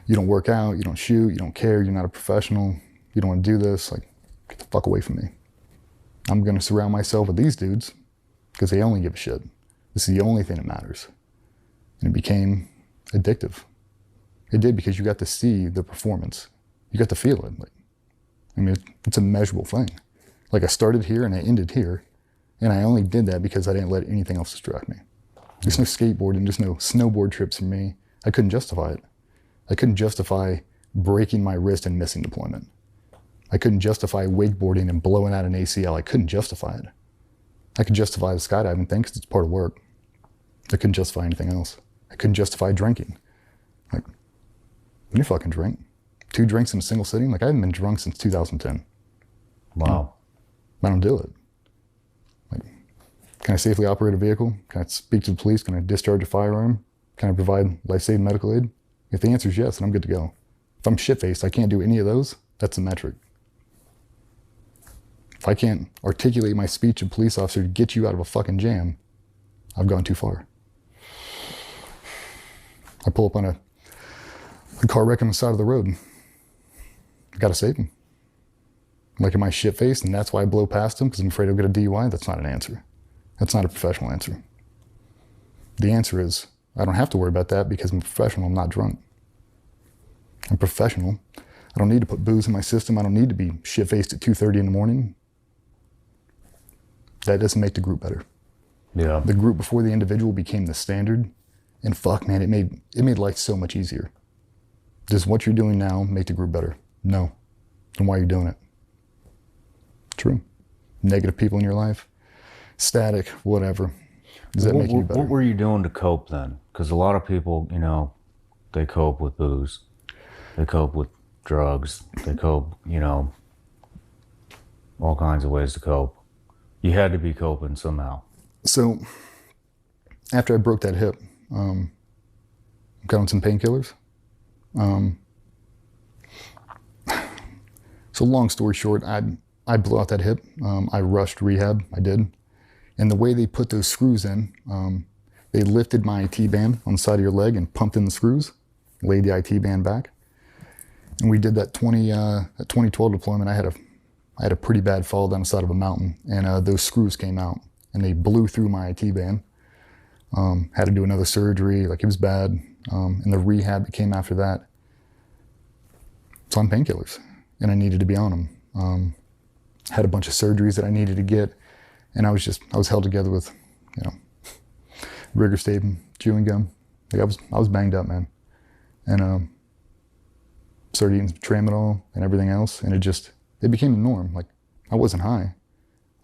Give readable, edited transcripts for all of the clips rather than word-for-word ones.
you don't work out, you don't shoot, you don't care, you're not a professional, you don't want to do this, like, get the fuck away from me. I'm going to surround myself with these dudes because they only give a shit. This is the only thing that matters. And it became addictive. It did, because you got to see the performance. You got to feel it. Like, I mean, it's a measurable thing. Like, I started here and I ended here, and I only did that because I didn't let anything else distract me. There's no skateboarding, there's no snowboard trips for me. I couldn't justify it. I couldn't justify breaking my wrist and missing deployment. I couldn't justify wakeboarding and blowing out an ACL. I couldn't justify it. I could justify the skydiving thing because it's part of work. I couldn't justify anything else. I couldn't justify drinking. Like, when you fucking drink, 2 drinks in a single sitting, like, I haven't been drunk since 2010. Wow. I don't do it. Like, can I safely operate a vehicle? Can I speak to the police? Can I discharge a firearm? Can I provide life-saving medical aid? If the answer is yes, then I'm good to go. If I'm shit-faced, I can't do any of those, that's a metric. If I can't articulate my speech to a police officer to get you out of a fucking jam, I've gone too far. I pull up on a car wreck on the side of the road. I gotta save him. Like, am I shit-faced and that's why I blow past him because I'm afraid I'll get a DUI? That's not an answer. That's not a professional answer. The answer is, I don't have to worry about that because I'm a professional, I'm not drunk. I'm professional. I don't need to put booze in my system. I don't need to be shit-faced at 2:30 in the morning. That doesn't make the group better. Yeah. The group before the individual became the standard, and fuck, man, it made life so much easier. Does what you're doing now make the group better? No. Then why are you doing it? True. Negative people in your life, static, whatever. Does that make you better? What were you doing to cope then? Because a lot of people, you know, they cope with booze. They cope with drugs. They cope, you know, all kinds of ways to cope. You had to be coping somehow. So after I broke that hip, got on some painkillers. So long story short, I blew out that hip. I rushed rehab, I did. And the way they put those screws in, they lifted my IT band on the side of your leg and pumped in the screws, laid the IT band back. And we did that 2012 deployment. I had a pretty bad fall down the side of a mountain, and those screws came out and they blew through my IT band. Had to do another surgery, like, it was bad. And the rehab that came after that, it's on painkillers, and I needed to be on them. Had a bunch of surgeries that I needed to get, and I was held together with, you know, rigor tape and chewing gum. Like, I was banged up, man. And started eating some tramadol and everything else, and it became the norm. Like, I wasn't high.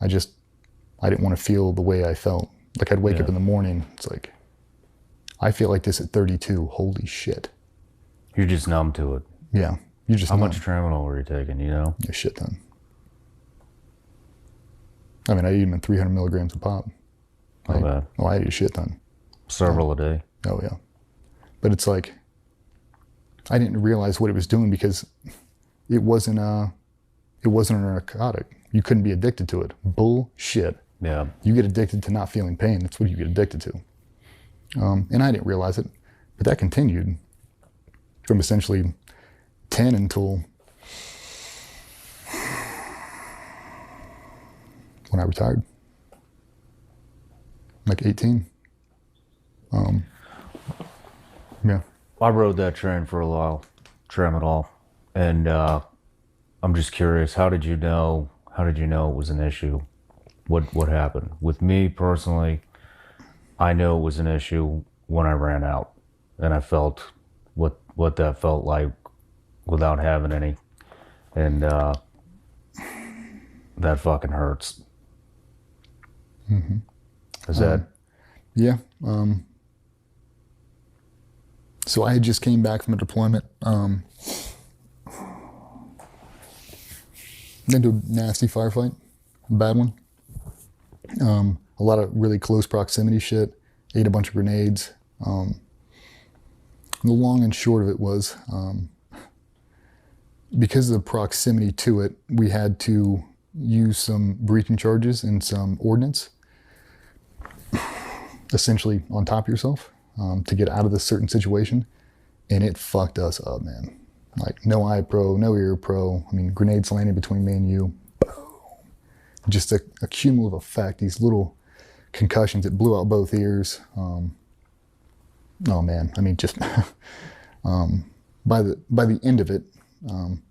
I didn't want to feel the way I felt. Like, I'd wake up in the morning, it's like, I feel like this at 32, holy shit. You're just numb to it. Yeah, you're just How numb. much tramadol were you taking, you know? A shit ton. I mean, I eat them in 300 milligrams a pop. Not bad. Oh, I eat a shit ton. Several a day. Oh, yeah. But it's like, I didn't realize what it was doing because it wasn't a narcotic. You couldn't be addicted to it. Bullshit. Yeah. You get addicted to not feeling pain. That's what you get addicted to. And I didn't realize it, but that continued from essentially 10 until when I retired, like 18. Yeah. I rode that train for a while, tramadol, and I'm just curious, how did you know it was an issue? What happened? With me personally, I knew it was an issue when I ran out, and I felt what that felt like without having any, and that fucking hurts. Mm-hmm. Is that? Yeah. So I had just came back from a deployment. Into a nasty firefight, a bad one. A lot of really close proximity shit. Ate a bunch of grenades. The long and short of it was, because of the proximity to it, we had to use some breaching charges and some ordnance, essentially on top of yourself, to get out of this certain situation. and it fucked us up, man. Like, no eye pro, no ear pro. I mean, grenades landing between me and you. Boom. Just a cumulative effect. These little concussions, it blew out both ears. Oh man, I mean, just by the end of it,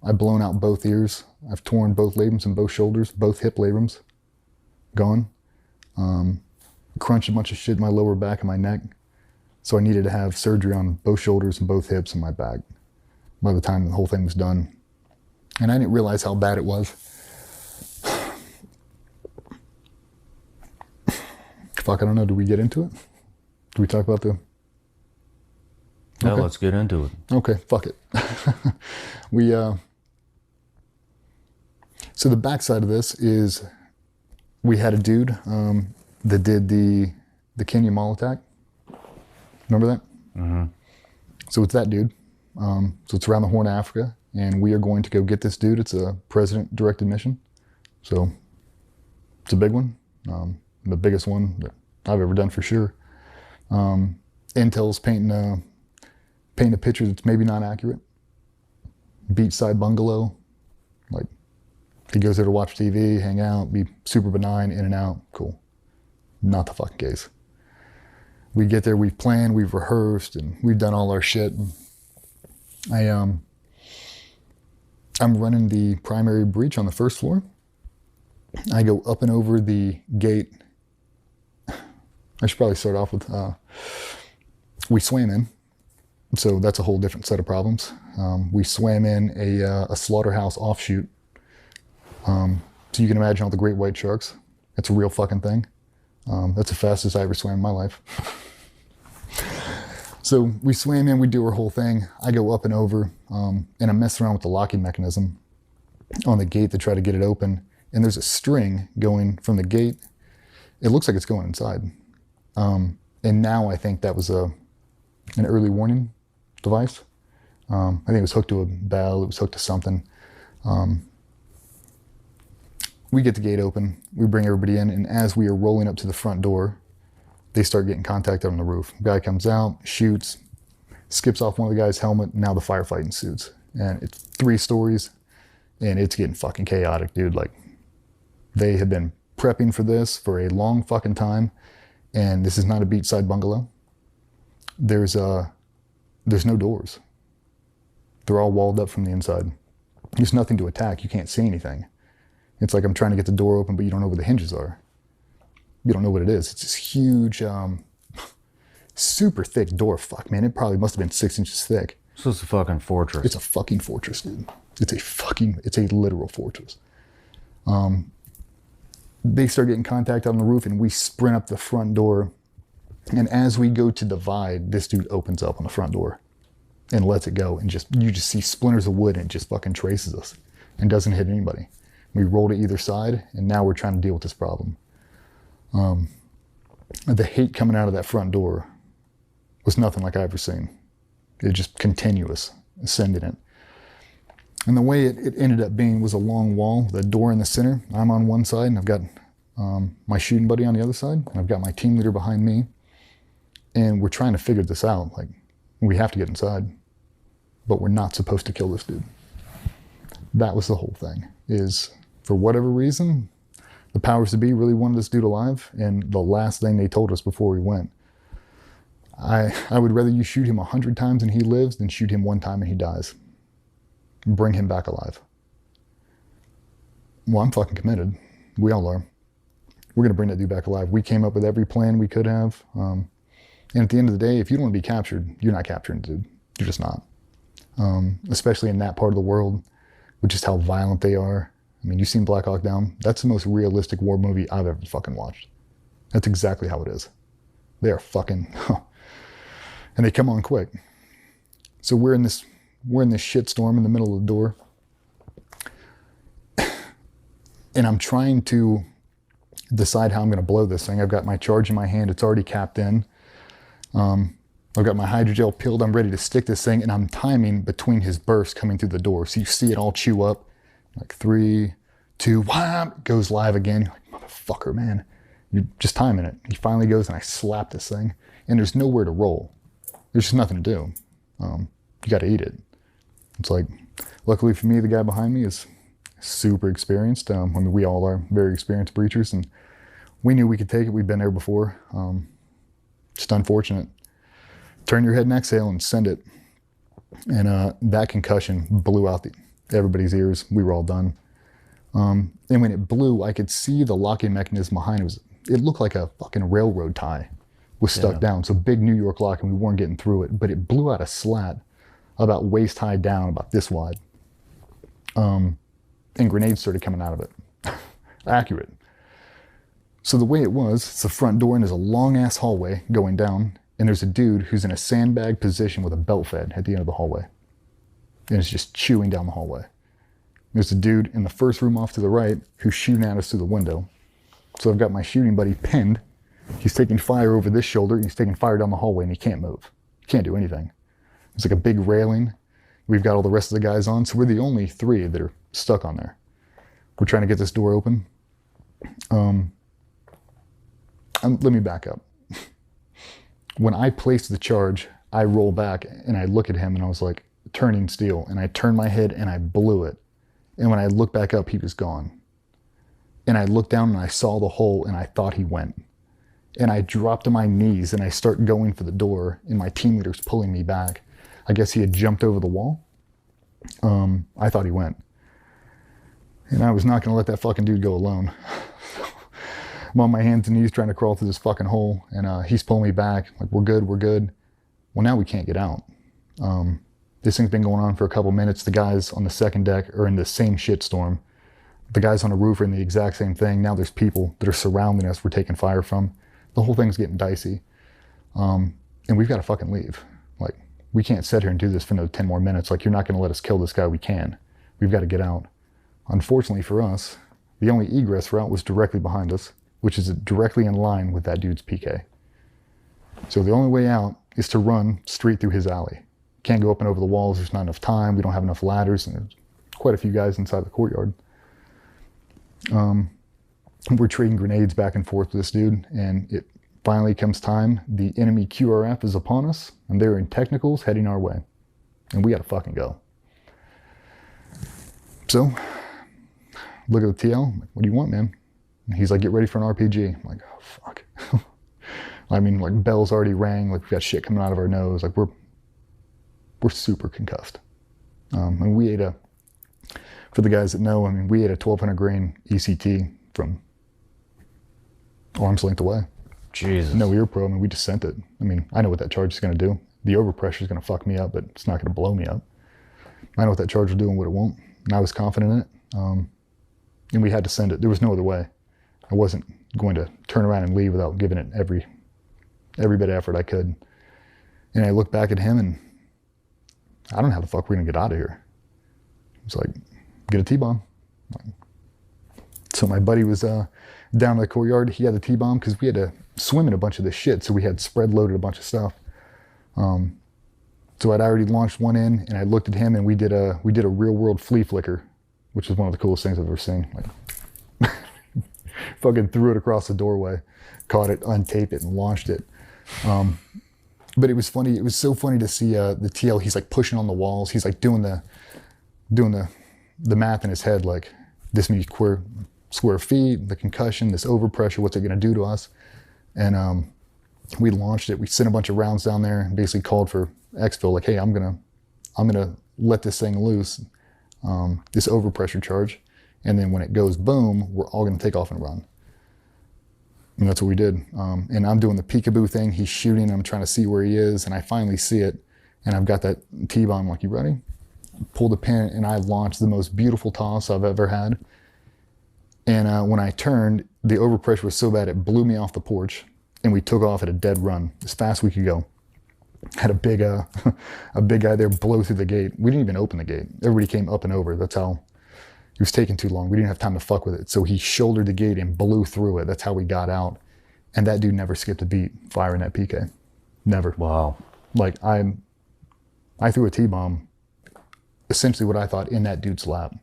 I've blown out both ears. I've torn both labrums and both shoulders, both hip labrums, gone. Crunched a bunch of shit in my lower back and my neck. So I needed to have surgery on both shoulders and both hips and my back by the time the whole thing was done. And I didn't realize how bad it was. Fuck, I don't know. Do we get into it? Do we talk about the... Yeah, Okay. let's get into it. Okay, fuck it. So the backside of this is we had a dude that did the Kenya Mall attack. Remember that? Mm-hmm. So it's that dude. So it's around the Horn of Africa, and we are going to go get this dude. It's a president-directed mission. So it's a big one. The biggest one that I've ever done for sure. Intel's painting a picture that's maybe not accurate. Beachside bungalow. Like, he goes there to watch TV, hang out, be super benign, in and out. Cool. Not the fucking case. We get there, we've planned, we've rehearsed, and we've done all our shit. And I'm running the primary breach on the first floor. I go up and over the gate. I should probably start off with, we swam in. So that's a whole different set of problems. We swam in a slaughterhouse offshoot. So you can imagine all the great white sharks. It's a real fucking thing. That's the fastest I ever swam in my life. So we swam in, we do our whole thing. I go up and over, and I'm messing around with the locking mechanism on the gate to try to get it open. And there's a string going from the gate. It looks like it's going inside. And now I think that was an early warning device. I think it was hooked to a bell, it was hooked to something. We get the gate open, we bring everybody in, and as we are rolling up to the front door, they start getting contact on the roof. Guy comes out, shoots, skips off one of the guy's helmet, now the firefight ensues. And it's 3 stories, and it's getting fucking chaotic, dude. Like, they have been prepping for this for a long fucking time, and this is not a beachside bungalow. There's no doors. They're all walled up from the inside. There's nothing to attack. You can't see anything. It's like I'm trying to get the door open, but you don't know where the hinges are. You don't know what it is. It's this huge, super thick door. Fuck, man, it probably must have been 6 inches thick. So it's a fucking fortress. It's a fucking fortress, dude. It's a literal fortress. They start getting contact on the roof, and we sprint up the front door. And as we go to divide, this dude opens up on the front door and lets it go. And you just see splinters of wood, and it just fucking traces us and doesn't hit anybody. We roll to either side, and now we're trying to deal with this problem. The hate coming out of that front door was nothing like I've ever seen. It was just continuous, ascending it. And the way it ended up being was a long wall, the door in the center. I'm on one side, and I've got my shooting buddy on the other side, and I've got my team leader behind me. And we're trying to figure this out. Like, we have to get inside, but we're not supposed to kill this dude. That was the whole thing, is for whatever reason, the powers to be really wanted this dude alive, and the last thing they told us before we went, I would rather you shoot him 100 times and he lives than shoot him 1 time and he dies. Bring him back alive. Well, I'm fucking committed. We all are. We're gonna bring that dude back alive. We came up with every plan we could have. And at the end of the day, if you don't want to be captured, you're not capturing the dude. You're just not. Especially in that part of the world, with just how violent they are. I mean, you've seen Black Hawk Down. That's the most realistic war movie I've ever fucking watched. That's exactly how it is. They are fucking, and they come on quick. So we're in this shit storm in the middle of the door. And I'm trying to decide how I'm gonna blow this thing. I've got my charge in my hand, it's already capped in. I've got my hydrogel peeled, I'm ready to stick this thing, and I'm timing between his bursts coming through the door. So you see it all chew up, like 3, 2, wham, it goes live again. You're like, motherfucker, man. You're just timing it. He finally goes, and I slap this thing, and there's nowhere to roll. There's just nothing to do. you got to eat it. It's like, luckily for me, the guy behind me is super experienced. I mean, we all are very experienced breachers, and we knew we could take it. We'd been there before. Just unfortunate. Turn your head and exhale and send it. And that concussion blew out everybody's ears. We were all done. And when it blew, I could see the locking mechanism behind it. It looked like a fucking railroad tie was stuck down. So big New York lock, and we weren't getting through it. But it blew out a slat about waist high down, about this wide. And grenades started coming out of it. Accurate. So the way it was, it's the front door, and there's a long ass hallway going down, and there's a dude who's in a sandbag position with a belt fed at the end of the hallway. And it's just chewing down the hallway. There's a dude in the first room off to the right who's shooting at us through the window. So I've got my shooting buddy pinned. He's taking fire over this shoulder, and he's taking fire down the hallway, and he can't move. He can't do anything. It's like a big railing. We've got all the rest of the guys on, so we're the only three that are stuck on there. We're trying to get this door open. Let me back up. When I placed the charge, I roll back and I look at him, and I was like, turning steel, and I turned my head and I blew it. And when I looked back up, he was gone. And I looked down and I saw the hole, and I thought he went. And I dropped to my knees and I start going for the door, and my team leader's pulling me back. I guess he had jumped over the wall. I thought he went. And I was not gonna let that fucking dude go alone. I'm on my hands and knees trying to crawl through this fucking hole, and he's pulling me back, like, we're good, we're good. Well, now we can't get out. This thing's been going on for a couple minutes. The guys on the second deck are in the same shitstorm. The guys on the roof are in the exact same thing. Now there's people that are surrounding us we're taking fire from. The whole thing's getting dicey. And we've got to fucking leave. Like, we can't sit here and do this for no 10 more minutes. Like, you're not going to let us kill this guy. We can. We've got to get out. Unfortunately for us, the only egress route was directly behind us, which is directly in line with that dude's PK. So the only way out is to run straight through his alley. Can't go up and over the walls. There's not enough time. We don't have enough ladders, and there's quite a few guys inside the courtyard. We're trading grenades back and forth with this dude, and it finally comes time. The enemy QRF is upon us, and they're in technicals heading our way. And we gotta fucking go. So, look at the TL. I'm like, what do you want, man? And he's like, get ready for an RPG. I'm like, oh, fuck. I mean, like, bells already rang. Like, we got shit coming out of our nose. Like, we're super concussed. And we ate for the guys that know, I mean, we ate a 1,200 grain ECT from arm's length away. Jesus. No ear probe, and we just sent it. I mean, I know what that charge is going to do. The overpressure is going to fuck me up, but it's not going to blow me up. I know what that charge will do and what it won't. And I was confident in it. And we had to send it. There was no other way. I wasn't going to turn around and leave without giving it every bit of effort I could. And I looked back at him, and I don't know how the fuck we're going to get out of here. It's like, get a T-bomb. So my buddy was down in the courtyard. He had the T-bomb because we had to swim in a bunch of this shit. So we had spread loaded a bunch of stuff. So I'd already launched one in, and I looked at him, and we did a real world flea flicker, which is one of the coolest things I've ever seen. Like, fucking threw it across the doorway, caught it, untaped it, and launched it. But it was funny. It was so funny to see the TL. He's like pushing on the walls. He's like doing the math in his head, like, this many square feet, the concussion, this overpressure, what's it going to do to us? And we launched it. We sent a bunch of rounds down there and basically called for exfil, like, hey, I'm gonna let this thing loose, this overpressure charge, and then when it goes boom, we're all gonna take off and run. And that's what we did. And I'm doing the peekaboo thing. He's shooting. I'm trying to see where he is, and I finally see it. And I've got that T-bomb. Like, you ready? Pull the pin, and I launched the most beautiful toss I've ever had. And when I turned, the overpressure was so bad it blew me off the porch, and we took off at a dead run as fast as we could go. Had a big guy there blow through the gate. We didn't even open the gate. Everybody came up and over. That's how it was taking too long. We didn't have time to fuck with it. So he shouldered the gate and blew through it. That's how we got out. And that dude never skipped a beat firing that PK. Never. Wow. Like, I threw a T-bomb, essentially what I thought, in that dude's lap.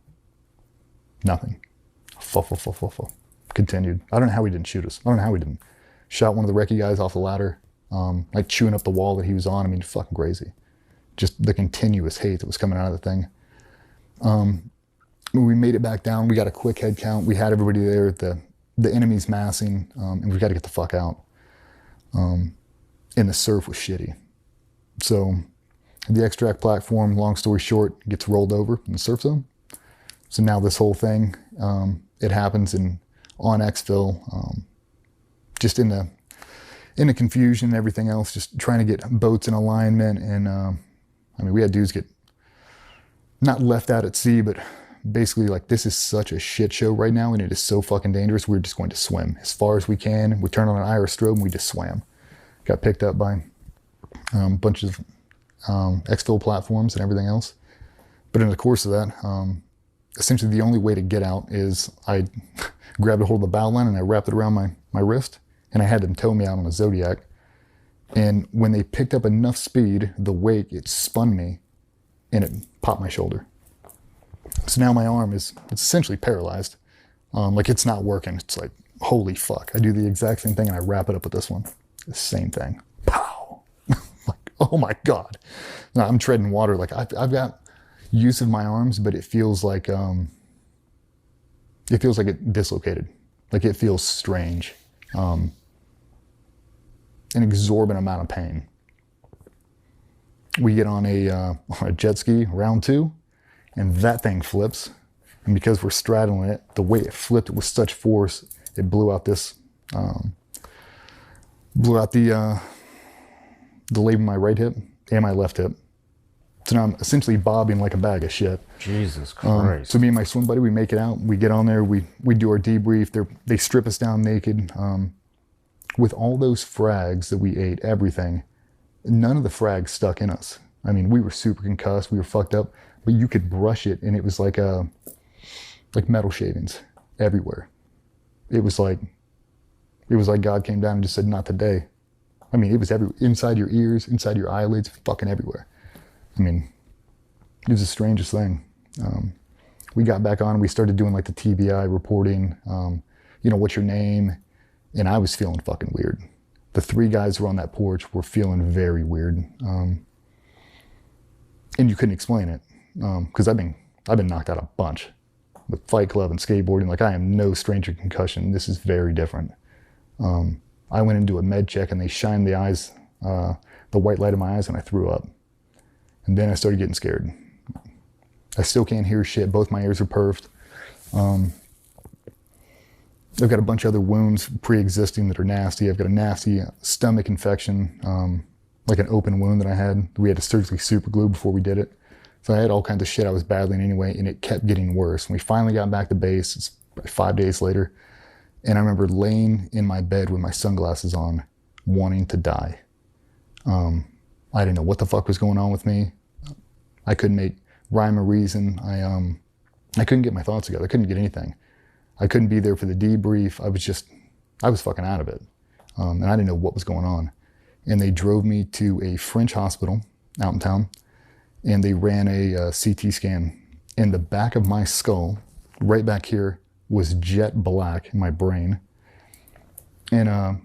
Nothing. Continued. I don't know how he didn't shoot us. I don't know how he didn't. Shot one of the recce guys off the ladder, like chewing up the wall that he was on. I mean, fucking crazy. just the continuous hate that was coming out of the thing. When we made it back down, we got a quick head count. We had everybody there, the enemy's massing, and we got to get the fuck out. And the surf was shitty. So the extract platform, long story short, gets rolled over in the surf zone. So now this whole thing, it happens on exfil, just in the confusion and everything else, just trying to get boats in alignment. And I mean, we had dudes get not left out at sea, but basically like, this is such a shit show right now, and it is so fucking dangerous. We're just going to swim as far as we can. We turn on an iris strobe and we just swam. Got picked up by a bunch of exfil platforms and everything else. But in the course of that, essentially the only way to get out is I grabbed a hold of the bow line and I wrapped it around my wrist, and I had them tow me out on a Zodiac. And when they picked up enough speed, the wake, it spun me and it popped my shoulder. So now my arm it's essentially paralyzed. Like, it's not working. It's like, holy fuck. I do the exact same thing and I wrap it up with this one. The same thing. Pow. Like, oh my God. No, I'm treading water. Like, I've got use of my arms, but it feels like it dislocated. Like, it feels strange. An exorbitant amount of pain. We get on a jet ski, round 2, and that thing flips. And because we're straddling it, the way it flipped with such force, it blew out the label of my right hip and my left hip. So now I'm essentially bobbing like a bag of shit. Jesus Christ. So me and my swim buddy, we make it out. We get on there. We do our debrief. They strip us down naked. With all those frags that we ate, everything, none of the frags stuck in us. I mean, we were super concussed. We were fucked up. But you could brush it, and it was like metal shavings everywhere. It was like God came down and just said, "Not today." I mean, it was inside your ears, inside your eyelids, fucking everywhere. I mean, it was the strangest thing. We got back on. We started doing like the TBI reporting. What's your name? And I was feeling fucking weird. The 3 guys who were on that porch were feeling very weird. And you couldn't explain it. Because I've been knocked out a bunch with Fight Club and skateboarding. Like, I am no stranger to concussion. This is very different. I went into a med check and they shined the white light in my eyes, and I threw up. And then I started getting scared. I still can't hear shit. Both my ears are perfed. I've got a bunch of other wounds pre-existing that are nasty. I've got a nasty stomach infection, like an open wound that I had. We had to surgically super glue before we did it. So I had all kinds of shit I was battling anyway, and it kept getting worse. And we finally got back to base. It's 5 days later. And I remember laying in my bed with my sunglasses on, wanting to die. I didn't know what the fuck was going on with me. I couldn't make rhyme or reason. I couldn't get my thoughts together. I couldn't get anything. I couldn't be there for the debrief. I was fucking out of it. And I didn't know what was going on. And they drove me to a French hospital out in town, and they ran a CT scan. In the back of my skull, right back here, was jet black in my brain. And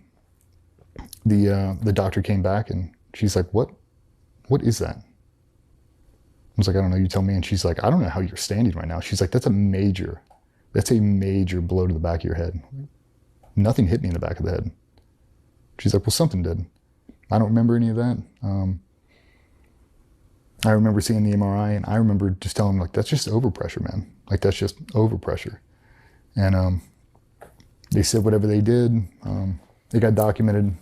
the doctor came back, and she's like, what is that? I was like, I don't know, you tell me. And she's like, I don't know how you're standing right now. She's like, that's a major blow to the back of your head. Nothing hit me in the back of the head. She's like, well, something did. I don't remember any of that. I remember seeing the MRI, and I remember just telling them, like, that's just overpressure, man. Like, that's just overpressure. And they said whatever they did, it got documented.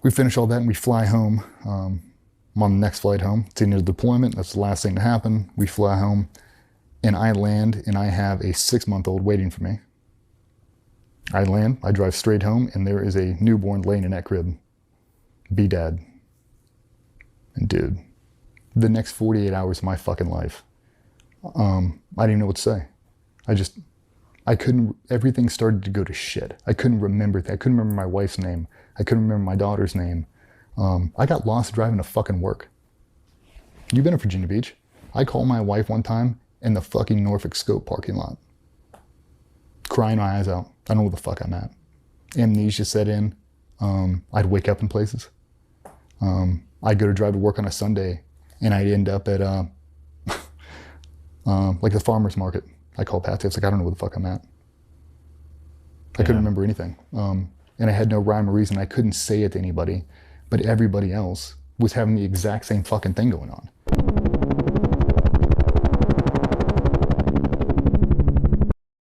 We finish all that and we fly home. I'm on the next flight home. It's the end of deployment. That's the last thing to happen. We fly home, and I land, and I have a 6-month-old waiting for me. I land, I drive straight home, and there is a newborn laying in that crib. Be dad. And dude, the next 48 hours of my fucking life, I didn't even know what to say. I couldn't, everything started to go to shit. I couldn't remember I couldn't remember my wife's name. I couldn't remember my daughter's name. I got lost driving to fucking work. You've been to Virginia Beach. I called my wife one time in the fucking Norfolk Scope parking lot, crying my eyes out. I don't know where the fuck I'm at. Amnesia set in. I'd wake up in places. I'd go to drive to work on a Sunday, and I'd end up at like the farmer's market. I call Patsy. It's like, I don't know where the fuck I'm at. I couldn't remember anything. And I had no rhyme or reason. I couldn't say it to anybody, but everybody else was having the exact same fucking thing going on.